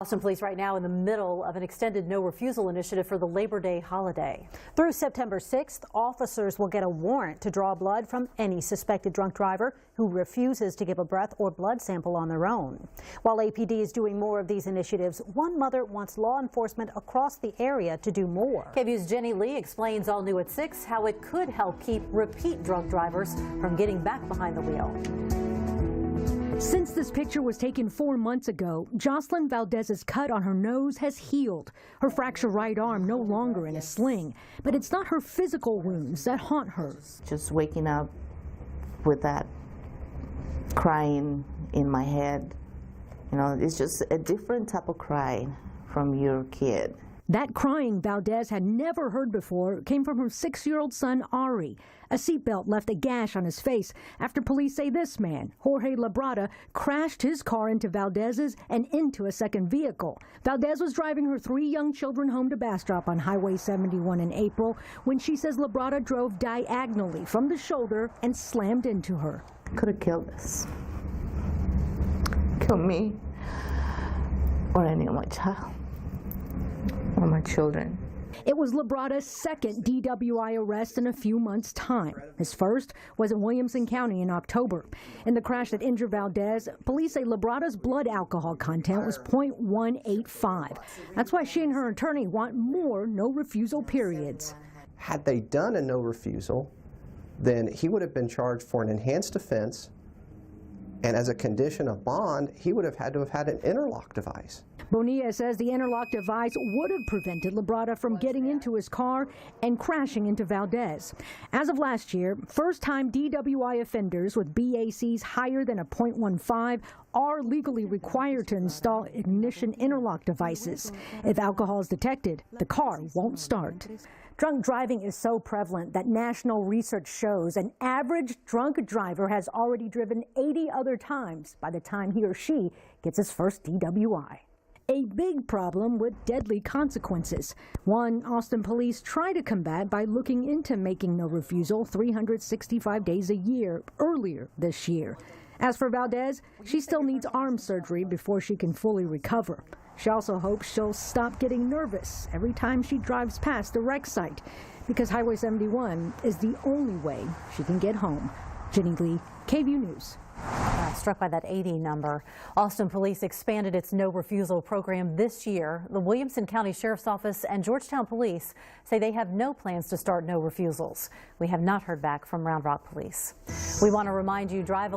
Austin police right now in the middle of an extended no-refusal initiative for the Labor Day holiday. Through September 6th, officers will get a warrant to draw blood from any suspected drunk driver who refuses to give a breath or blood sample on their own. While APD is doing more of these initiatives, one mother wants law enforcement across the area to do more. KVUE's Jenny Lee explains all new at 6 how it could help keep repeat drunk drivers from getting back behind the wheel. Since this picture was taken 4 months ago, Jocelyn Valdez's cut on her nose has healed. Her fractured right arm no longer in a sling, but it's not her physical wounds that haunt her. Just waking up with that crying in my head, it's just a different type of crying from your kid. That crying Valdez had never heard before came from her 6-year-old son, Ari. A seatbelt left a gash on his face after police say this man, Jorge Labrada, crashed his car into Valdez's and into a second vehicle. Valdez was driving her 3 young children home to Bastrop on Highway 71 in April when she says Labrada drove diagonally from the shoulder and slammed into her. Could have killed us. Killed me or any of my child. Or my children. It was Labrada's second DWI arrest in a few months' time. His first was in Williamson County in October. In the crash that injured Valdez, police say Labrada's blood alcohol content was 0.185. That's why she and her attorney want more no-refusal periods. Had they done a no-refusal, then he would have been charged for an enhanced offense, and as a condition of bond, he would have had to have had an interlock device. Bonilla says the interlock device would have prevented Labrada from getting into his car and crashing into Valdez. As of last year, first-time DWI offenders with BACs higher than a 0.15 are legally required to install ignition interlock devices. If alcohol is detected, the car won't start. Drunk driving is so prevalent that national research shows an average drunk driver has already driven 80 other times by the time he or she gets his first DWI. A big problem with deadly consequences. One Austin police try to combat by looking into making no refusal 365 days a year earlier this year. As for Valdez, she still needs arm surgery before she can fully recover. She also hopes she'll stop getting nervous every time she drives past the wreck site, because Highway 71 is the only way she can get home. Jenny Lee, KVUE News. Struck by that 80 number. Austin police expanded its no-refusal program this year. The Williamson County Sheriff's Office and Georgetown Police say they have no plans to start no refusals. We have not heard back from Round Rock Police. We want to remind you, drive a lot.